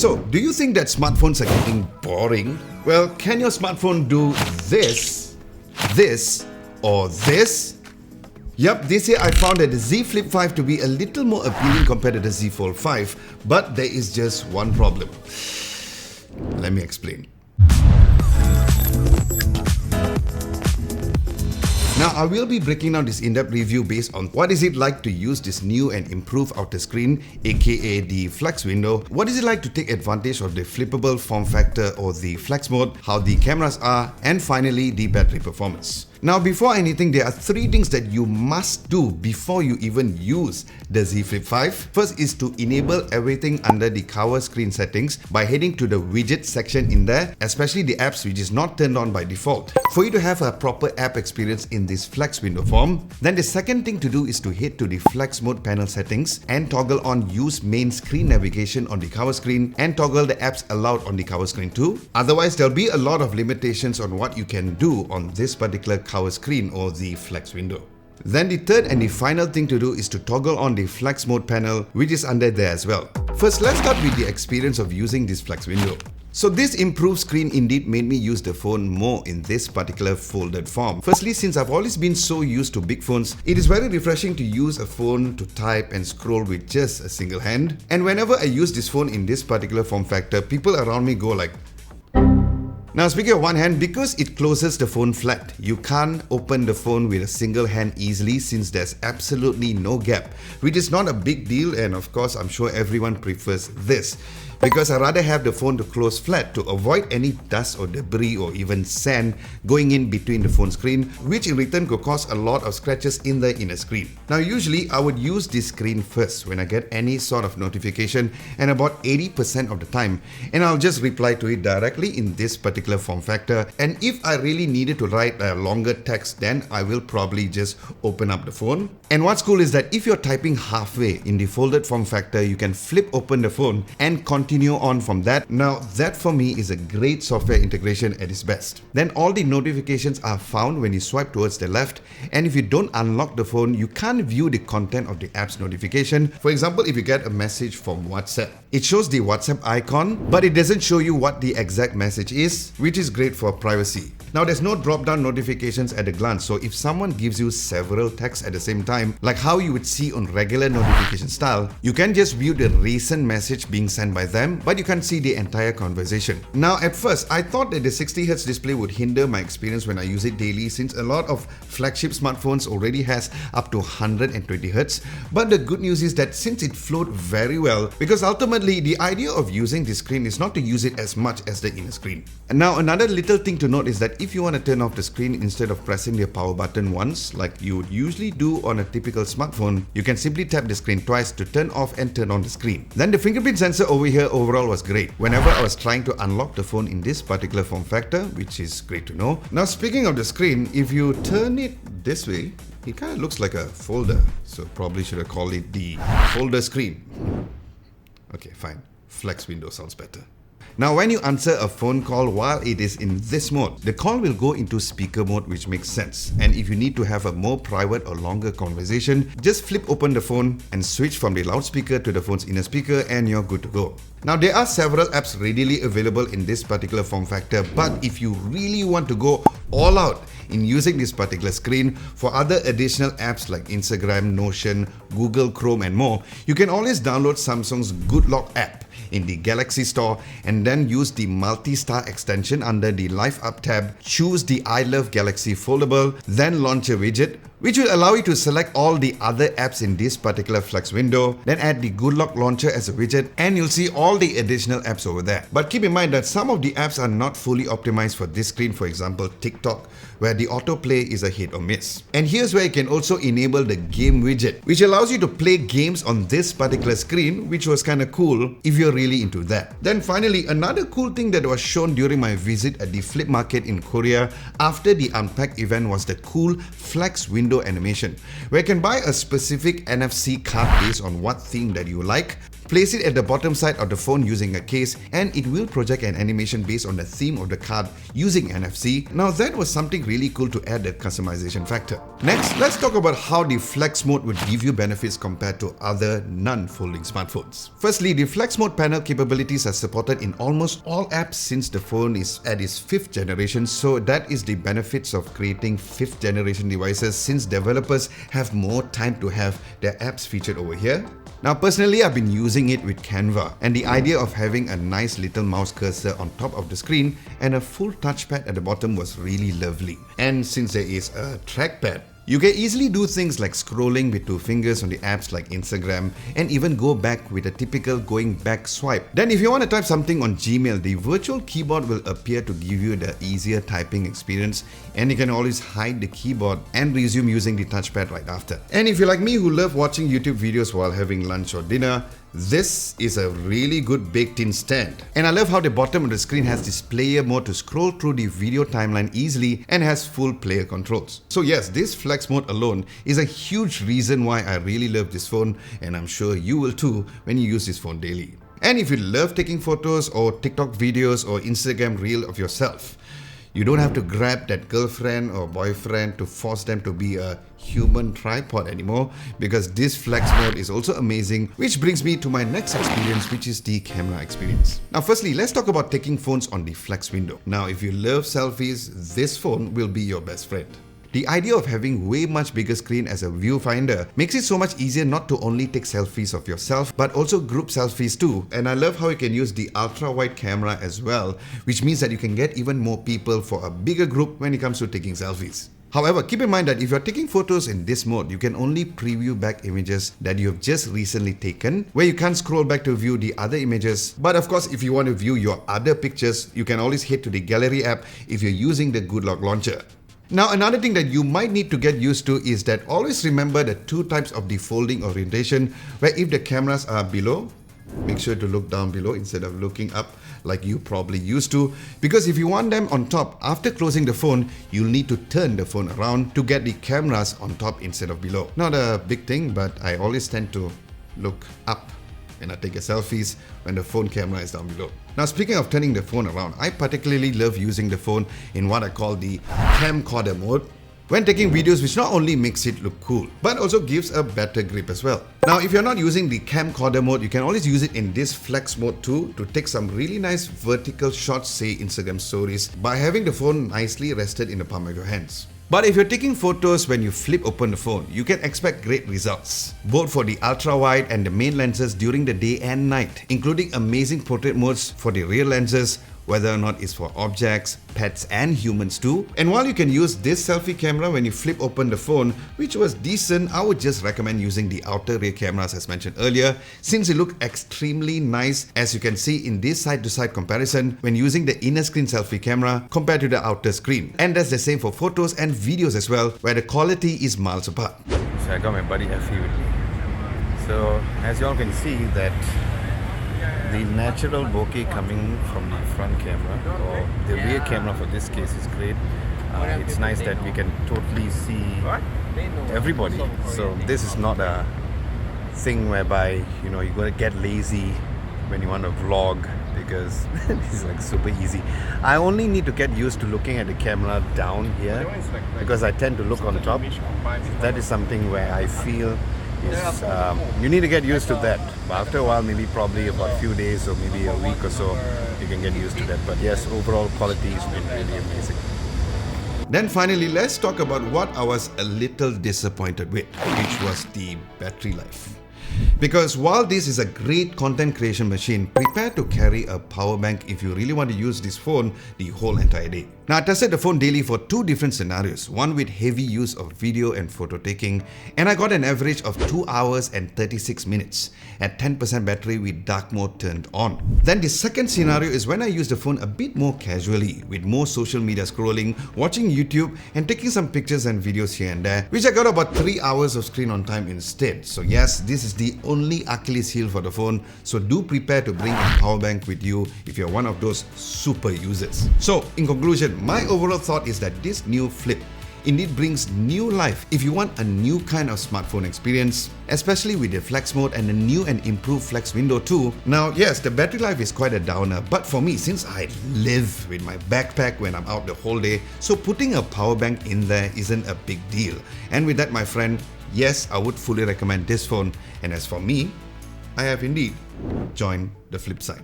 So, do you think that smartphones are getting boring? Well, can your smartphone do this, or this? Yup, this year I found that the Z Flip 5 to be a little more appealing compared to the Z Fold 5, but there is just one problem. Let me explain. Now, I will be breaking down this in-depth review based on what is it like to use this new and improved outer screen, aka the Flex window, what is it like to take advantage of the flippable form factor or the Flex mode, how the cameras are, and finally the battery performance. Now, before anything, there are 3 things that you must do before you even use the Z Flip 5. First is to enable everything under the cover screen settings by heading to the widget section in there, especially the apps which is not turned on by default. For you to have a proper app experience in this Flex window form, then the second thing to do is to head to the Flex mode panel settings and toggle on use main screen navigation on the cover screen and toggle the apps allowed on the cover screen too. Otherwise, there'll be a lot of limitations on what you can do on this particular cover screen or the Flex window. Then the third and the final thing to do is to toggle on the Flex mode panel, which is under there as well. First, let's start with the experience of using this Flex window. So this improved screen indeed made me use the phone more in this particular folded form. Firstly, since I've always been so used to big phones, it is very refreshing to use a phone to type and scroll with just a single hand. And whenever I use this phone in this particular form factor, people around me go like, now, speaking of one hand, because it closes the phone flat, you can't open the phone with a single hand easily since there's absolutely no gap, which is not a big deal, and of course, I'm sure everyone prefers this. Because I rather have the phone to close flat to avoid any dust or debris or even sand going in between the phone screen, which in return could cause a lot of scratches in the inner screen. Now usually I would use this screen first when I get any sort of notification, and about 80% of the time, and I'll just reply to it directly in this particular form factor. And if I really needed to write a longer text, then I will probably just open up the phone. And what's cool is that if you're typing halfway in the folded form factor, you can flip open the phone and continue on from that. Now that for me is a great software integration at its best. Then all the notifications are found when you swipe towards the left, and if you don't unlock the phone, you can't view the content of the app's notification. For example, if you get a message from WhatsApp, it shows the WhatsApp icon, but it doesn't show you what the exact message is, which is great for privacy. Now there's no drop-down notifications at a glance, so if someone gives you several texts at the same time, like how you would see on regular notification style, you can just view the recent message being sent by them, but you can't see the entire conversation. Now at first, I thought that the 60Hz display would hinder my experience when I use it daily, since a lot of flagship smartphones already has up to 120Hz, but the good news is that since it flowed very well, because ultimately the idea of using this screen is not to use it as much as the inner screen. And now another little thing to note is that if you want to turn off the screen instead of pressing the power button once, like you would usually do on a typical smartphone, you can simply tap the screen twice to turn off and turn on the screen. Then the fingerprint sensor over here overall was great whenever I was trying to unlock the phone in this particular form factor, which is great to know. Now speaking of the screen, if you turn it this way, it kind of looks like a folder, so probably should have called it the folder screen. Okay, fine. Flex window sounds better. Now when you answer a phone call while it is in this mode, the call will go into speaker mode, which makes sense. And if you need to have a more private or longer conversation, just flip open the phone and switch from the loudspeaker to the phone's inner speaker and you're good to go. Now there are several apps readily available in this particular form factor, but if you really want to go all out in using this particular screen for other additional apps like Instagram, Notion, Google Chrome and more, you can always download Samsung's Good Lock app in the Galaxy Store and then use the multi-star extension under the Life Up tab, choose the I Love Galaxy foldable, then launch a widget, which will allow you to select all the other apps in this particular Flex window, then add the Good Lock launcher as a widget, and you'll see all the additional apps over there. But keep in mind that some of the apps are not fully optimized for this screen, for example TikTok, where the autoplay is a hit or miss. And here's where you can also enable the game widget, which allows you to play games on this particular screen, which was kind of cool if you're really into that. Then finally, another cool thing that was shown during my visit at the Flip Market in Korea after the Unpack event was the cool Flex window animation, where you can buy a specific NFC card based on what theme that you like. Place it at the bottom side of the phone using a case, and it will project an animation based on the theme of the card using NFC. Now that was something really cool to add that customization factor. Next, let's talk about how the Flex mode would give you benefits compared to other non-folding smartphones. Firstly, the Flex mode panel capabilities are supported in almost all apps since the phone is at its 5th generation, so that is the benefits of creating 5th generation devices since developers have more time to have their apps featured over here. Now personally, I've been using it with Canva, and the idea of having a nice little mouse cursor on top of the screen and a full touchpad at the bottom was really lovely. And since there is a trackpad, you can easily do things like scrolling with 2 fingers on the apps like Instagram and even go back with a typical going back swipe. Then if you want to type something on Gmail, the virtual keyboard will appear to give you the easier typing experience, and you can always hide the keyboard and resume using the touchpad right after. And if you're like me who love watching YouTube videos while having lunch or dinner, this is a really good baked-in stand. And I love how the bottom of the screen has this player mode to scroll through the video timeline easily and has full player controls. So yes, this Flex mode alone is a huge reason why I really love this phone, and I'm sure you will too when you use this phone daily. And if you love taking photos or TikTok videos or Instagram reel of yourself, you don't have to grab that girlfriend or boyfriend to force them to be a human tripod anymore, because this Flex mode is also amazing, which brings me to my next experience, which is the camera experience. Now firstly, let's talk about taking phones on the Flex window. Now if you love selfies, this phone will be your best friend. The idea of having way much bigger screen as a viewfinder makes it so much easier not to only take selfies of yourself, but also group selfies too. And I love how you can use the ultra-wide camera as well, which means that you can get even more people for a bigger group when it comes to taking selfies. However, keep in mind that if you're taking photos in this mode, you can only preview back images that you have just recently taken, where you can't scroll back to view the other images. But of course, if you want to view your other pictures, you can always head to the Gallery app if you're using the Goodlock launcher. Now another thing that you might need to get used to is that always remember the 2 types of the folding orientation, where if the cameras are below, make sure to look down below instead of looking up like you probably used to, because if you want them on top, after closing the phone, you'll need to turn the phone around to get the cameras on top instead of below. Not a big thing, but I always tend to look up and I take a selfies when the phone camera is down below. Now speaking of turning the phone around, I particularly love using the phone in what I call the camcorder mode when taking videos, which not only makes it look cool, but also gives a better grip as well. Now if you're not using the camcorder mode, you can always use it in this Flex mode too to take some really nice vertical shots, say Instagram stories, by having the phone nicely rested in the palm of your hands. But if you're taking photos when you flip open the phone, you can expect great results, both for the ultra-wide and the main lenses during the day and night, including amazing portrait modes for the rear lenses, whether or not it's for objects, pets and humans too. And while you can use this selfie camera when you flip open the phone, which was decent, I would just recommend using the outer rear cameras as mentioned earlier, since they look extremely nice, as you can see in this side-to-side comparison when using the inner screen selfie camera compared to the outer screen. And that's the same for photos and videos as well, where the quality is miles apart. So I got my buddy Effie with me. So as you all can see that the natural bokeh coming from the front camera, or the rear camera for this case, is great. It's nice that we can totally see everybody. So this is not a thing whereby you're going to get lazy when you want to vlog, because this is like super easy. I only need to get used to looking at the camera down here, because I tend to look on top. That is something where I feel is, you need to get used to that. But after a while, maybe probably about a few days or maybe a week or so, you can get used to that. But yes, overall quality has been really amazing. Then finally, let's talk about what I was a little disappointed with, which was the battery life. Because while this is a great content creation machine, prepare to carry a power bank if you really want to use this phone the whole entire day. Now I tested the phone daily for 2 different scenarios, one with heavy use of video and photo taking, and I got an average of 2 hours and 36 minutes at 10% battery with dark mode turned on. Then the second scenario is when I use the phone a bit more casually, with more social media scrolling, watching YouTube and taking some pictures and videos here and there, which I got about 3 hours of screen on time instead. So yes, this is the only Achilles heel for the phone, so do prepare to bring a power bank with you if you're one of those super users. So in conclusion, my overall thought is that this new Flip indeed brings new life if you want a new kind of smartphone experience, especially with the flex mode and the new and improved flex window too. Now, yes, the battery life is quite a downer, but for me, since I live with my backpack when I'm out the whole day, so putting a power bank in there isn't a big deal. And with that, my friend, yes, I would fully recommend this phone. And as for me, I have indeed joined the flip side.